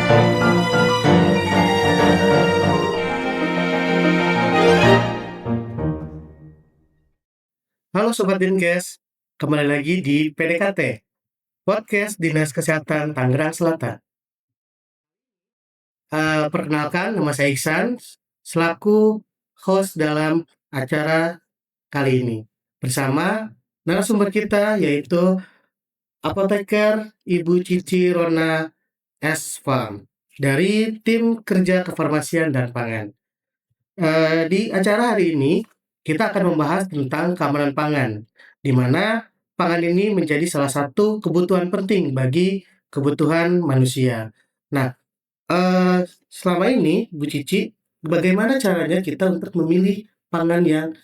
Halo Sobat Dinkes, kembali lagi di PDKT, Podcast Dinas Kesehatan Tangerang Selatan. Perkenalkan, nama saya Iksan, selaku host dalam acara kali ini. Bersama narasumber kita yaitu Apoteker Ibu Cici Rona S. Farm dari Tim Kerja Kefarmasian dan Pangan. Di acara hari ini, kita akan membahas tentang keamanan pangan, di mana pangan ini menjadi salah satu kebutuhan penting bagi kebutuhan manusia. Nah, selama ini, Bu Cici, bagaimana caranya kita untuk memilih pangan yang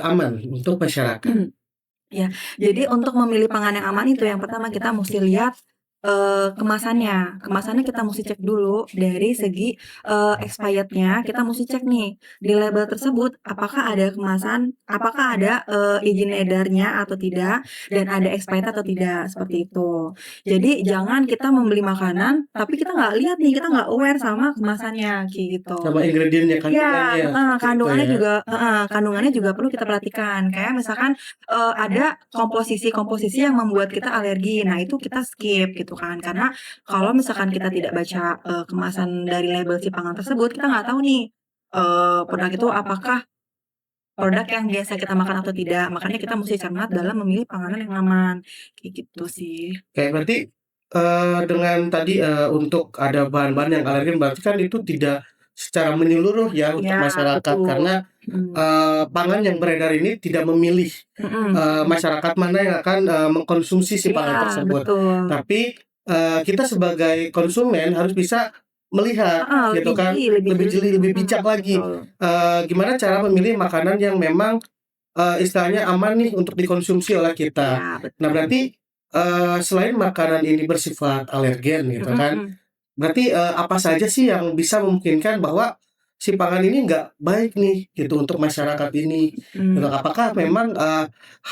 aman untuk masyarakat? Ya, jadi untuk memilih pangan yang aman itu yang pertama kita mesti lihat kemasannya. Kemasannya kita mesti cek dulu dari segi expirednya. Kita mesti cek nih di label tersebut apakah ada kemasan, apakah ada izin edarnya atau tidak, dan ada expired atau tidak seperti itu. Jadi jangan kita membeli makanan tapi kita nggak lihat nih, kita nggak aware sama kemasannya kayak gitu. Sama ingredientnya, Ya, kandungannya, seperti kandungannya itu ya. juga kandungannya juga perlu kita perhatikan. Kayak misalkan ada komposisi-komposisi yang membuat kita alergi. Nah, itu kita skip gitu kan. Karena kalau misalkan kita tidak baca kemasan dari label si pangan tersebut, kita nggak tahu nih produk itu apakah produk yang biasa kita makan atau tidak. Makanya kita mesti cermat dalam memilih panganan yang aman. Kayak gitu sih. Oke, berarti dengan tadi untuk ada bahan-bahan yang alergen, berarti kan itu tidak secara menyeluruh ya untuk Ya, masyarakat, betul. karena pangan yang beredar ini tidak memilih masyarakat mana yang akan mengkonsumsi si pangan Iya, tersebut. betul. Tapi kita sebagai konsumen harus bisa melihat gitu Lebih kan, jeli, lebih jeli, lebih bijak lagi. betul. Gimana cara memilih makanan yang memang istilahnya aman nih untuk dikonsumsi oleh kita. Ya, betul. Nah, berarti selain makanan ini bersifat alergen gitu kan, berarti apa saja sih yang bisa memungkinkan bahwa si pangan ini nggak baik nih gitu untuk masyarakat ini? Gitu. Apakah memang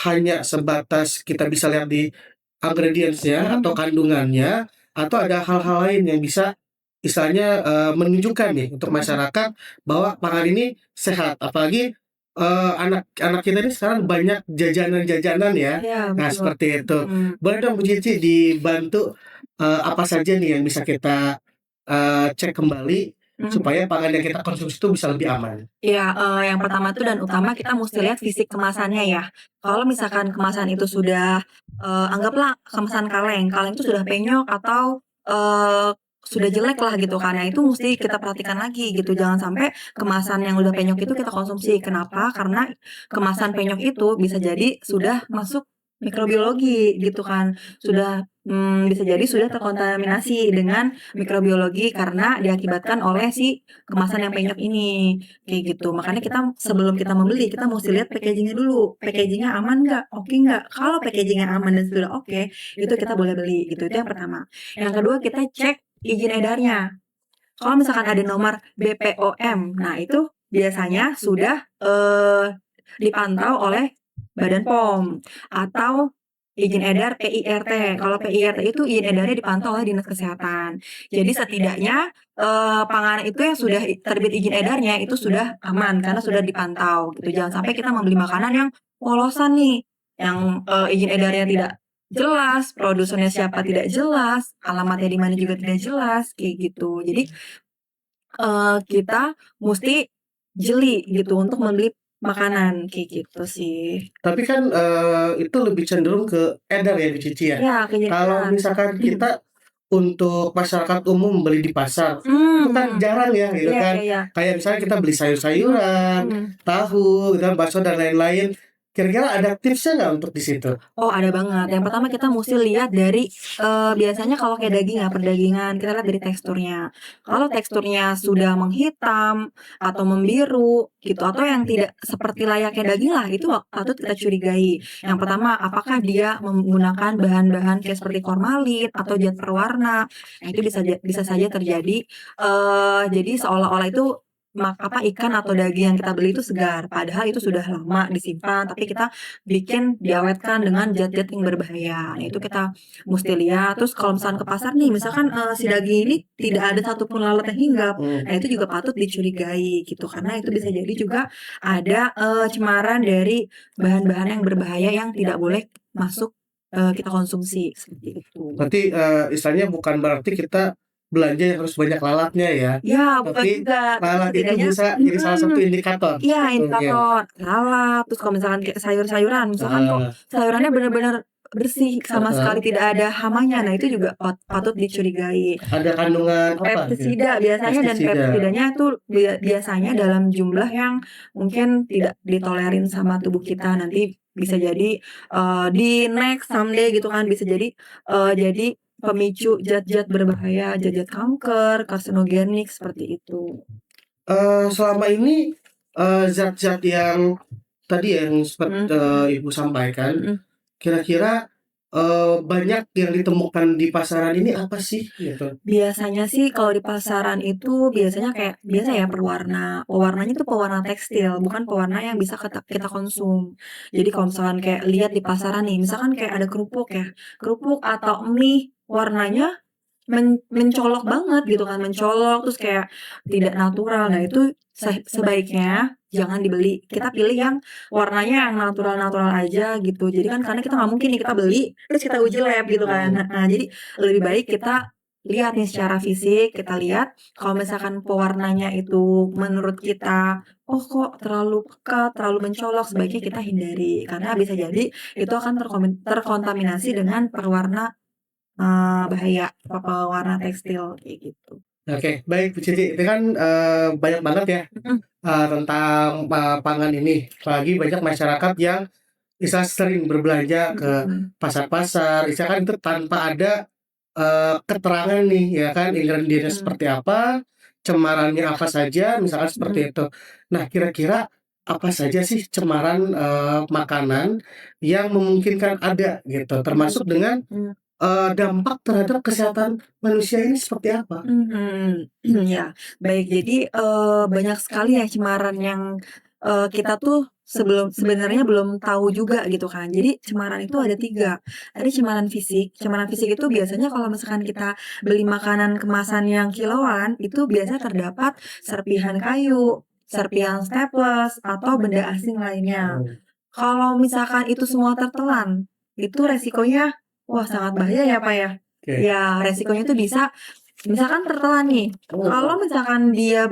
hanya sebatas kita bisa lihat di ingredients-nya atau kandungannya, atau ada hal-hal lain yang bisa istilahnya menunjukkan nih untuk masyarakat bahwa pangan ini sehat, apalagi anak-anak kita ini sekarang banyak jajanan-jajanan ya. Iya, Nah, betul. seperti itu. Boleh dong Bu Cici dibantu apa saja nih yang bisa kita cek kembali supaya pangan yang kita konsumsi itu bisa lebih aman? Iya, yang pertama tuh dan utama kita mesti lihat fisik kemasannya ya. Kalau misalkan kemasan itu sudah, anggaplah kemasan kaleng, kaleng itu sudah penyok atau, sudah jelek lah gitu kan, nah itu mesti kita perhatikan lagi gitu, jangan sampai kemasan yang udah penyok itu kita konsumsi. Kenapa? Karena kemasan penyok itu bisa jadi sudah masuk mikrobiologi gitu kan, sudah bisa jadi sudah terkontaminasi dengan mikrobiologi karena diakibatkan oleh si kemasan yang penyok ini. Kayak gitu. Makanya kita sebelum kita membeli, kita mesti lihat packaging-nya dulu. Packaging-nya aman nggak? Oke nggak? Kalau packaging-nya aman dan sudah oke, itu kita boleh beli gitu. Itu yang pertama. Yang kedua kita cek izin edarnya. Kalau misalkan ada nomor BPOM, nah itu biasanya sudah dipantau oleh Badan POM atau izin edar PIRT. Kalau PIRT itu izin edarnya dipantau oleh Dinas Kesehatan. Jadi setidaknya pangan itu yang sudah terbit izin edarnya itu sudah aman karena sudah dipantau gitu. Jangan sampai kita membeli makanan yang polosan nih, yang izin edarnya tidak jelas, produsennya siapa tidak jelas, alamatnya di mana juga tidak jelas, kayak gitu. Jadi kita musti jeli gitu untuk membeli makanan, kayak gitu sih. Tapi kan itu lebih cenderung ke edar ya Bu Cici ya? Iya, Kalau kenyataan. misalkan kita untuk masyarakat umum beli di pasar, itu kan jarang ya gitu Iya kan. iya iya. Kayak misalnya kita beli sayur-sayuran, tahu, gitu kan, bakso dan lain-lain. Kira-kira ada tipsnya nggak untuk di situ? Oh, ada banget. Yang pertama kita musti lihat dari biasanya kalau kayak daging ya, perdagingan, kita lihat dari teksturnya. Kalau teksturnya sudah menghitam atau membiru gitu, atau yang tidak seperti layaknya daging lah, itu patut kita curigai. Yang pertama, apakah dia menggunakan bahan-bahan kayak seperti formalin atau zat perwarna. Nah, itu bisa saja terjadi jadi seolah-olah itu ikan atau daging yang kita beli itu segar, padahal itu sudah lama disimpan, tapi kita bikin diawetkan dengan zat-zat yang berbahaya. Nah, itu kita musti lihat. Terus kalau misalkan ke pasar nih, misalkan, si daging ini tidak ada satupun lalat yang hinggap, nah itu juga patut dicurigai gitu, karena itu bisa jadi juga ada, cemaran dari bahan-bahan yang berbahaya yang tidak boleh masuk, kita konsumsi, seperti itu. Berarti, istilahnya bukan berarti kita belanja yang harus banyak lalatnya ya, Ya, bukan tapi juga, tapi lalat itu setidaknya bisa jadi salah satu indikator iya sebetulnya. indikator, lalat, terus kalau misalkan kayak sayur-sayuran, misalkan kok Heeh, sayurannya bener-bener bersih, sama sekali heeh. tidak ada hamanya, nah itu juga patut dicurigai. Ada kandungan apa gitu? Pestisida biasanya, dan Pestisida. pestisidanya itu biasanya dalam jumlah yang mungkin tidak ditolerin sama tubuh kita. Nanti bisa jadi, di next someday gitu kan, bisa jadi pemicu zat-zat berbahaya, zat-zat kanker, karsinogenik, seperti itu. Selama ini, zat-zat yang tadi ya yang Mhm, Ibu sampaikan, mhm. kira-kira, banyak yang ditemukan di pasaran ini apa sih gitu? Biasanya sih kalau di pasaran itu biasanya kayak biasa ya pewarna. Pewarnanya tuh pewarna tekstil, bukan pewarna yang bisa kita konsum. Jadi kalau misalkan kayak lihat di pasaran nih, misalkan kayak ada kerupuk ya, kerupuk atau mie warnanya mencolok banget gitu kan, mencolok terus kayak tidak natural. Nah itu sebaiknya jangan dibeli. Kita pilih yang warnanya yang natural-natural aja gitu. Jadi kan karena kita nggak mungkin nih kita beli terus kita uji lab gitu kan. Mhm. Heeh, jadi lebih baik kita lihat nih secara fisik, kita lihat kalau misalkan pewarnanya itu menurut kita, "Oh kok terlalu pekat, terlalu mencolok," sebaiknya kita hindari. Karena bisa jadi itu akan terkontaminasi dengan pewarna bahaya, pewarna tekstil kayak gitu. Oke, baik Bu Cici, itu kan, banyak banget ya, Mhm, tentang, pangan ini, apalagi banyak masyarakat yang bisa sering berbelanja ke mhm, pasar-pasar, misalkan itu tanpa ada, keterangan nih ya kan, ingredients mhm, seperti apa, cemarannya apa saja, misalkan seperti mhm, itu. Nah, kira-kira apa saja sih cemaran, makanan yang memungkinkan ada gitu, mhm, termasuk dengan, mhm, dampak terhadap kesehatan manusia ini seperti apa? mhm, ya, baik. Jadi, banyak sekali ya cemaran yang, kita tuh sebenarnya belum tahu juga gitu kan. Jadi cemaran itu ada 3, ada cemaran fisik itu biasanya kalau misalkan kita beli makanan kemasan yang kiloan, itu biasanya terdapat serpihan kayu, serpihan staples, atau benda asing lainnya. Oh, Kalau misalkan itu semua tertelan, itu resikonya, wah sangat bahaya ya, Pak, ya. oke. Ya, resikonya itu bisa misalkan tertelan nih, kalau misalkan dia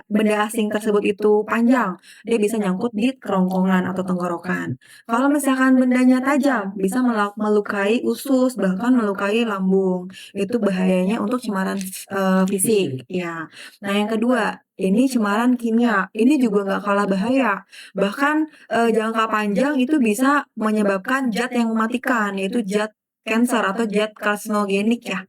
benda asing tersebut itu panjang, dia bisa nyangkut di kerongkongan atau tenggorokan. Kalau misalkan bendanya tajam, bisa melukai usus, bahkan melukai lambung. Itu bahayanya untuk cemaran, fisik, ya. Nah, yang kedua, ini cemaran kimia, ini juga nggak kalah bahaya. Bahkan, jangka panjang itu bisa menyebabkan zat yang mematikan, yaitu zat kanker atau zat karsinogenik ya.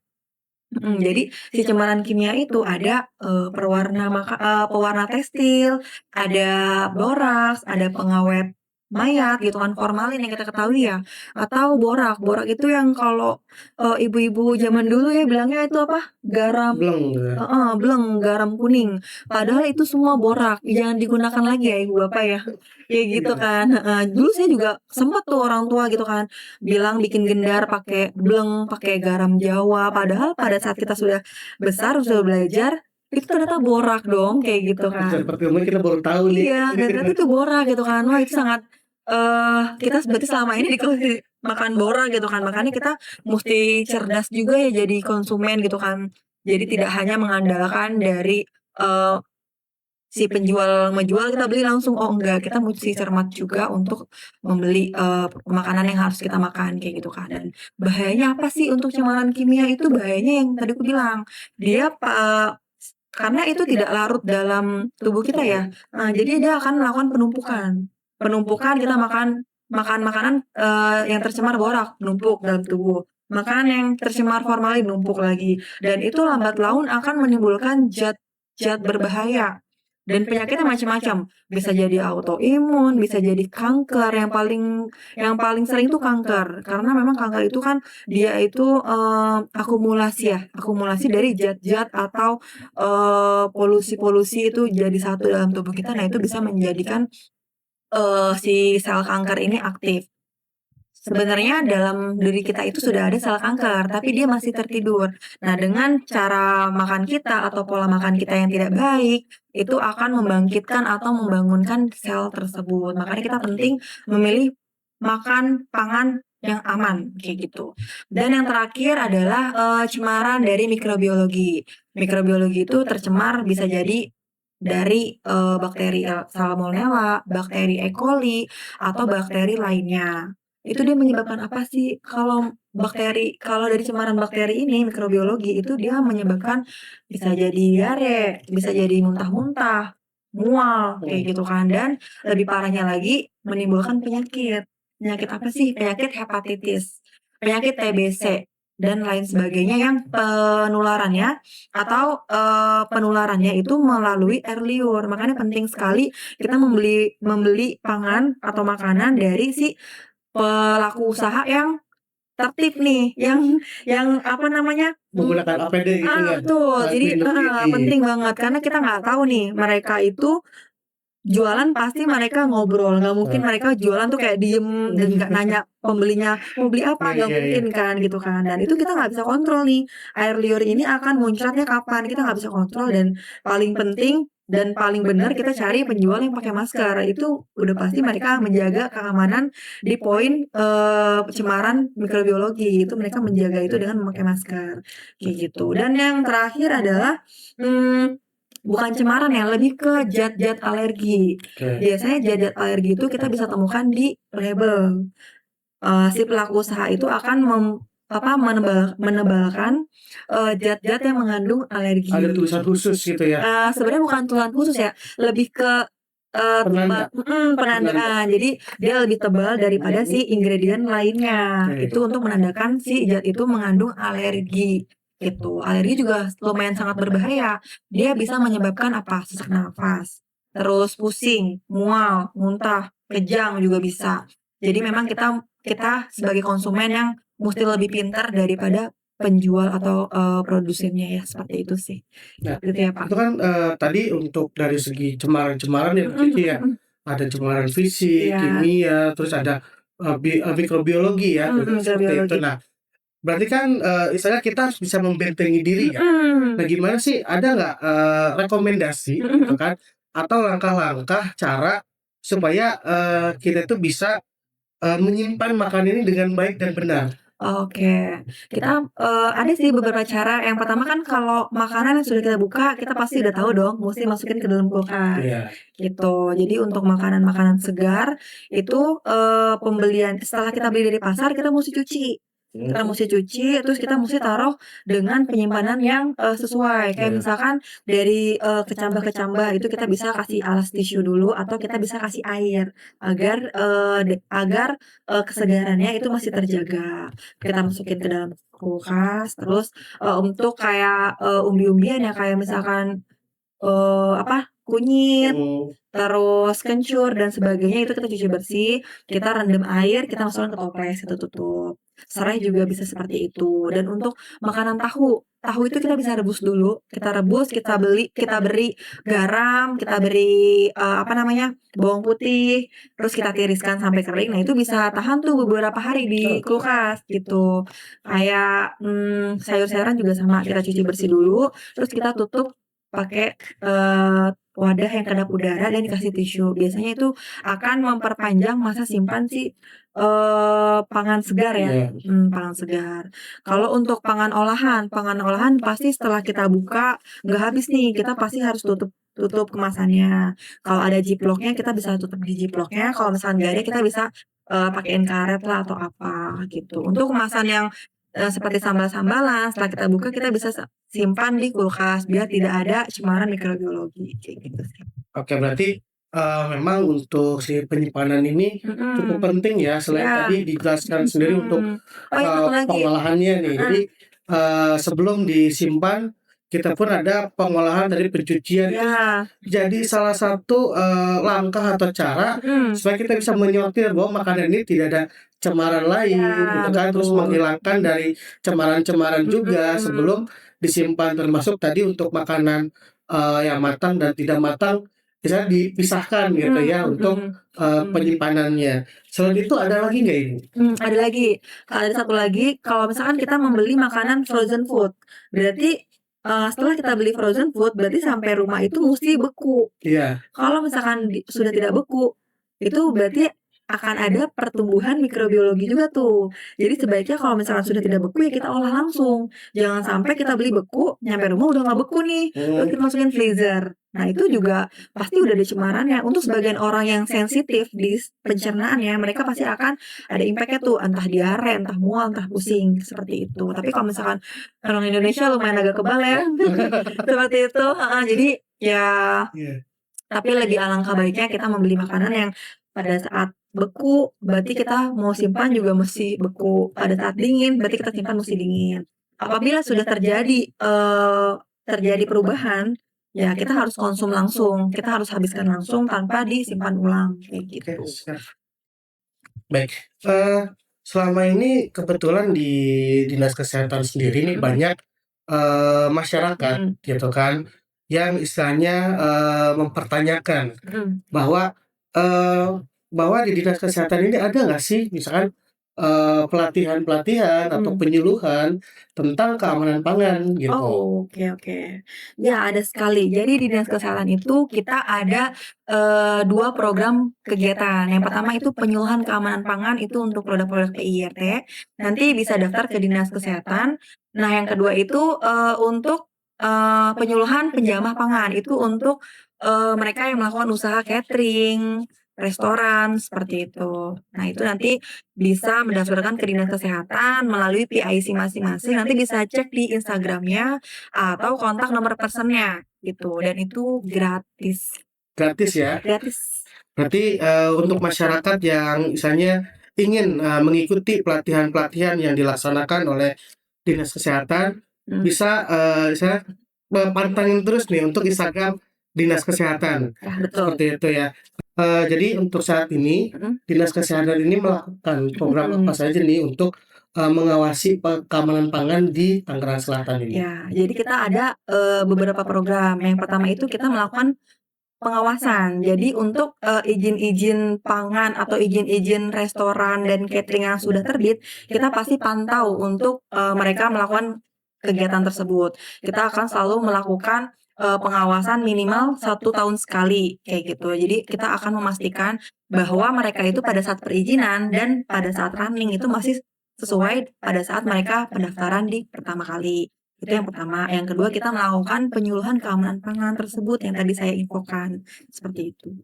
Jadi si cemaran kimia itu ada, pewarna tekstil, ada boraks, ada pengawet mayat gitu kan, formalin yang kita ketahui ya, atau borak. Borak itu yang kalau, ibu-ibu zaman dulu ya bilangnya itu apa, garam. Bleng gitu ya? Heeh, bleng, garam kuning. Padahal itu semua borak, jangan digunakan lagi ya ibu bapak ya, kayak gitu Iya. kan, heeh. Dulu saya juga sempet tuh orang tua gitu kan, bilang bikin gendar pakai bleng, pakai garam Jawa, padahal pada saat kita sudah besar, sudah belajar, itu ternyata borak dong, kayak gitu kan. Seperti umurnya kita baru tahu nih. Iya, dan ternyata itu borak gitu kan. Wah itu sangat, kita berarti selama ini dikasih makan borak gitu kan, makanya kita musti cerdas juga ya jadi konsumen gitu kan. Jadi tidak hanya mengandalkan dari, eee, si penjual menjual kita beli langsung, oh enggak, kita musti cermat juga untuk membeli, makanan yang harus kita makan kayak gitu kan. Dan bahayanya apa sih untuk cemaran kimia itu, bahayanya yang tadi aku bilang, dia karena itu tidak larut dalam tubuh kita ya, jadi dia akan melakukan penumpukan. Penumpukan kita makan makanan, yang tercemar borak, numpuk dalam tubuh. Makanan yang tercemar formalin, numpuk lagi. Dan itu lambat laun akan menimbulkan zat berbahaya. dan penyakitnya macam-macam. Bisa jadi autoimun, bisa jadi kanker, yang paling sering tuh kanker. Karena memang kanker itu kan dia itu, akumulasi dari zat-zat atau, polusi-polusi itu jadi satu dalam tubuh kita. Nah, itu bisa menjadikan, si sel kanker ini aktif. Sebenarnya dalam diri kita itu sudah ada sel kanker, tapi dia masih tertidur. Nah, dengan cara makan kita atau pola makan kita yang tidak baik, itu akan membangkitkan atau membangunkan sel tersebut. Makanya kita penting memilih makan pangan yang aman, kayak gitu. Dan yang terakhir adalah, cemaran dari mikrobiologi. Mikrobiologi itu tercemar bisa jadi dari, bakteri, Salmonella, bakteri E. coli, atau bakteri lainnya. Itu dia menyebabkan apa sih? Kalau dari cemaran bakteri ini, mikrobiologi itu dia menyebabkan bisa jadi diare, bisa jadi muntah-muntah, mual, kayak gitu kan. Dan lebih parahnya lagi menimbulkan penyakit. Penyakit apa sih? Penyakit hepatitis, penyakit TBC, dan lain sebagainya yang penularannya itu melalui air liur. Makanya penting sekali kita membeli pangan atau makanan dari si pelaku usaha yang tertib nih, yang apa namanya, Menggunakan APD gitu ya, betul. Jadi pelindung diri. penting banget karena kita nggak tahu nih mereka itu jualan pasti mereka ngobrol, nggak mungkin mereka jualan tuh kayak diem dan nggak nanya pembelinya mau beli apa, nggak mungkin kan gitu kan. Dan itu kita nggak bisa kontrol nih, air liur ini akan muncratnya kapan, kita nggak bisa kontrol. Dan paling penting dan paling benar kita cari penjual yang pakai masker, itu udah pasti mereka menjaga keamanan di poin, pencemaran mikrobiologi, itu mereka menjaga itu dengan memakai masker, kayak gitu. Dan yang terakhir adalah, bukan cemaran ya, lebih ke zat-zat alergi. Biasanya zat-zat alergi itu kita bisa temukan di label. Si pelaku usaha itu akan menebalkan, zat-zat yang mengandung alergi. Ada tulisan khusus gitu ya? Sebenarnya bukan tulisan khusus ya, lebih ke, Penanda. penandaan. Jadi dia lebih tebal daripada si ingredient lainnya. Itu untuk menandakan si zat itu mengandung alergi, gitu. Alergi juga lumayan sangat berbahaya. Dia bisa menyebabkan apa? Sesak nafas, terus pusing, mual, muntah, kejang juga bisa. Jadi memang kita sebagai konsumen yang musti lebih pintar daripada penjual atau, produsennya ya, seperti itu sih. Nah, Gitu ya, Pak. itu kan, tadi untuk dari segi cemaran-cemaran ya, Cici ya, ada cemaran fisik, Iya. kimia, terus ada, mikrobiologi ya, seperti itu. Mikrobiologi. Nah, berarti kan, istilahnya kita harus bisa membentengi diri ya. Nah, gimana sih, ada nggak, rekomendasi gitu kan, atau langkah-langkah cara supaya, kita itu bisa, menyimpan makanan ini dengan baik dan benar? Oke, kita, ada sih beberapa cara. Yang pertama kan kalau makanan yang sudah kita buka, kita pasti udah tahu dong musti masukin ke dalam kulkas, Iya. gitu. Jadi untuk makanan-makanan segar itu, pembelian setelah kita beli dari pasar kita musti cuci. Kita musti cuci, terus kita musti taruh dengan penyimpanan yang, sesuai. Kayak misalkan dari, kecambah-kecambah itu kita bisa kasih alas tisu dulu atau kita bisa kasih air agar, kesegarannya itu masih terjaga. Kita masukin ke dalam kulkas, terus, untuk kayak, umbi-umbian ya kayak misalkan, kunyit, terus kencur dan sebagainya itu kita cuci bersih, kita rendam air, kita masukkan ke toples, kita tutup. Serai juga bisa seperti itu. Dan untuk makanan tahu, tahu itu kita bisa rebus dulu, kita rebus, kita beri garam, kita beri, bawang putih, terus kita tiriskan sampai kering. Nah, itu bisa tahan tuh beberapa hari di kulkas gitu. Kayak, sayur-sayuran juga sama, kita cuci bersih dulu, terus kita tutup pakai, wadah yang kedap udara dan dikasih tisu. Biasanya itu akan memperpanjang masa simpan si, pangan segar ya, pangan segar. Kalau untuk pangan olahan pasti setelah kita buka nggak habis nih, kita pasti harus tutup tutup kemasannya. Kalau ada ziplock-nya kita bisa tutup di ziplock-nya, kalau misalkan nggak ada kita bisa, pakein karet lah atau apa gitu. Untuk kemasan yang, seperti sambal-sambalan setelah kita buka kita bisa simpan di kulkas biar tidak ada cemaran mikrobiologi, kayak gitu sih. Oke, berarti, memang untuk si penyimpanan ini cukup penting ya, selain tadi dijelaskan sendiri untuk, Oh ya, satu lagi. pengolahannya nih. Jadi, sebelum disimpan kita pun ada pengolahan dari pencucian. Ya. Jadi salah satu langkah atau cara supaya kita bisa menyortir bahwa makanan ini tidak ada cemaran lain, Ya, gitu kan, terus betul. menghilangkan dari cemaran-cemaran juga sebelum disimpan, termasuk tadi untuk makanan yang matang dan tidak matang bisa dipisahkan gitu ya untuk penyimpanannya. Selain itu ada lagi nggak ini? Ada lagi. Ada satu lagi, kalau misalkan kita membeli makanan frozen food, berarti setelah kita beli frozen food, berarti sampai rumah itu mesti beku. Iya. Kalau misalkan sudah tidak beku, itu berarti akan ada pertumbuhan mikrobiologi juga tuh. Jadi sebaiknya kalau misalkan sudah tidak beku ya kita olah langsung. Jangan sampai kita beli beku, nyampe rumah udah nggak beku nih, terus kita masukin freezer. Nah itu juga pasti udah ada cemarannya. Untuk sebagian orang yang sensitif di pencernaan ya, mereka pasti akan ada impact-nya tuh, entah diare, entah mual, entah pusing, seperti itu. Tapi kalau misalkan orang Indonesia lumayan agak kebal ya, seperti itu. Jadi ya, tapi lebih alangkah baiknya kita membeli makanan yang pada saat beku, berarti kita mau simpan juga mesti beku. Pada saat dingin, berarti kita simpan mesti dingin. Apabila sudah terjadi perubahan, ya kita harus konsum langsung, kita harus habiskan langsung tanpa disimpan ulang, kayak gitu. Baik, selama ini kebetulan di Dinas Kesehatan sendiri nih banyak masyarakat gitu kan, yang istilahnya mempertanyakan bahwa bahwa di Dinas Kesehatan ini ada nggak sih misalkan pelatihan-pelatihan atau penyuluhan tentang keamanan pangan gitu? Oh, oke. Ya, ada sekali. Jadi di Dinas Kesehatan itu kita ada 2 program kegiatan. Yang pertama itu penyuluhan keamanan pangan itu untuk produk-produk PIRT. Nanti bisa daftar ke Dinas Kesehatan. Nah, yang kedua itu untuk penyuluhan penjamah pangan. Itu untuk mereka yang melakukan usaha catering, restoran, seperti itu. Nah, itu nanti bisa mendaftarkan ke Dinas Kesehatan melalui PIC masing-masing. Nanti bisa cek di Instagramnya atau kontak nomor personnya gitu. Dan itu gratis. Gratis ya? Gratis. Berarti untuk masyarakat yang misalnya ingin mengikuti pelatihan-pelatihan yang dilaksanakan oleh Dinas Kesehatan bisa misalnya pantengin terus nih untuk Instagram Dinas Kesehatan. Ya, betul. Seperti itu ya. Jadi untuk saat ini Dinas Kesehatan ini melakukan program apa saja nih untuk mengawasi keamanan pangan di Tangerang Selatan ini? Ya, jadi kita ada beberapa program. Yang pertama itu kita melakukan pengawasan. Jadi untuk izin-izin pangan atau izin-izin restoran dan catering yang sudah terbit, kita pasti pantau untuk mereka melakukan kegiatan tersebut. Kita akan selalu melakukan pengawasan minimal 1 tahun sekali, kayak gitu. Jadi kita akan memastikan bahwa mereka itu pada saat perizinan dan pada saat running itu masih sesuai pada saat mereka pendaftaran di pertama kali. Itu yang pertama. Yang kedua, kita melakukan penyuluhan keamanan pangan tersebut yang tadi saya infokan, seperti itu.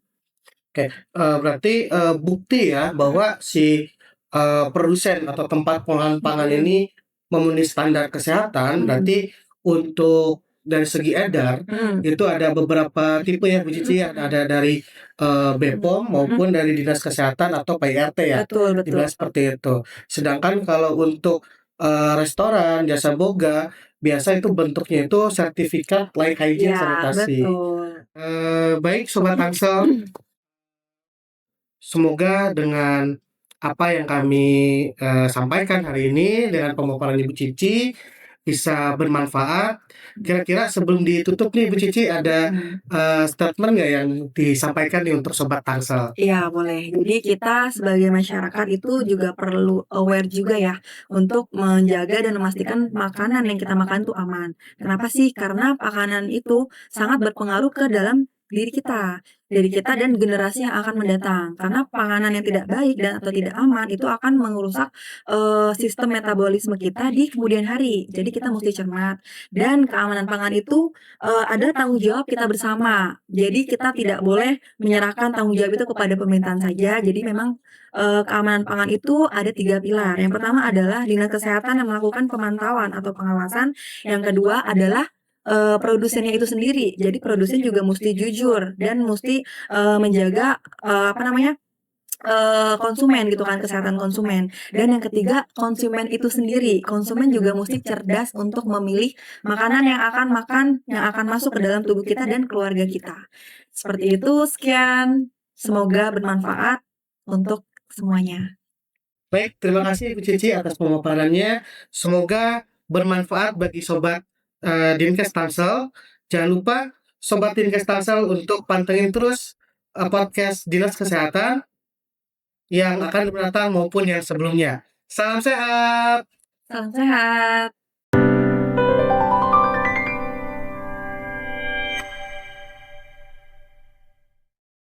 Oke, berarti bukti ya bahwa si produsen atau tempat pengolahan pangan ini memenuhi standar kesehatan, berarti untuk dari segi edar itu ada beberapa tipe ya Bu Cici, ada dari BPOM maupun dari Dinas Kesehatan atau PIRT ya, Betul. dibilang seperti itu. Sedangkan kalau untuk restoran, jasa boga, biasa itu bentuknya itu sertifikat layak hygiene Ya, sanitasi. betul. Baik Sobat Tangsel, semoga dengan apa yang kami sampaikan hari ini dengan pemaparan Ibu Cici bisa bermanfaat. Kira-kira sebelum ditutup nih Bu Cici ada statement nggak yang disampaikan nih untuk Sobat Tangsel? Iya, boleh. Jadi kita sebagai masyarakat itu juga perlu aware juga ya untuk menjaga dan memastikan makanan yang kita makan itu aman. Kenapa sih? Karena makanan itu sangat berpengaruh ke dalam diri kita dan generasi yang akan mendatang. Karena panganan yang tidak baik dan atau tidak aman itu akan merusak sistem metabolisme kita di kemudian hari. Jadi kita mesti cermat. Dan keamanan pangan itu adalah tanggung jawab kita bersama. Jadi kita tidak boleh menyerahkan tanggung jawab itu kepada pemerintahan saja. Jadi memang keamanan pangan itu ada 3 pilar. Yang pertama adalah Dinas Kesehatan yang melakukan pemantauan atau pengawasan. Yang kedua adalah produsennya itu sendiri. Jadi produsen juga mesti jujur dan mesti menjaga konsumen gitu kan, kesehatan konsumen. Dan yang ketiga, konsumen itu sendiri. Konsumen juga mesti cerdas untuk memilih makanan yang akan masuk ke dalam tubuh kita dan keluarga kita. Seperti itu, sekian. Semoga bermanfaat untuk semuanya. Baik, terima kasih Ibu Cici atas pemaparannya. Semoga bermanfaat bagi sobat Dinkes Tangsel. Jangan lupa sobat Dinkes Tangsel untuk pantengin terus podcast Dinas Kesehatan yang akan datang maupun yang sebelumnya. Salam sehat. Salam sehat.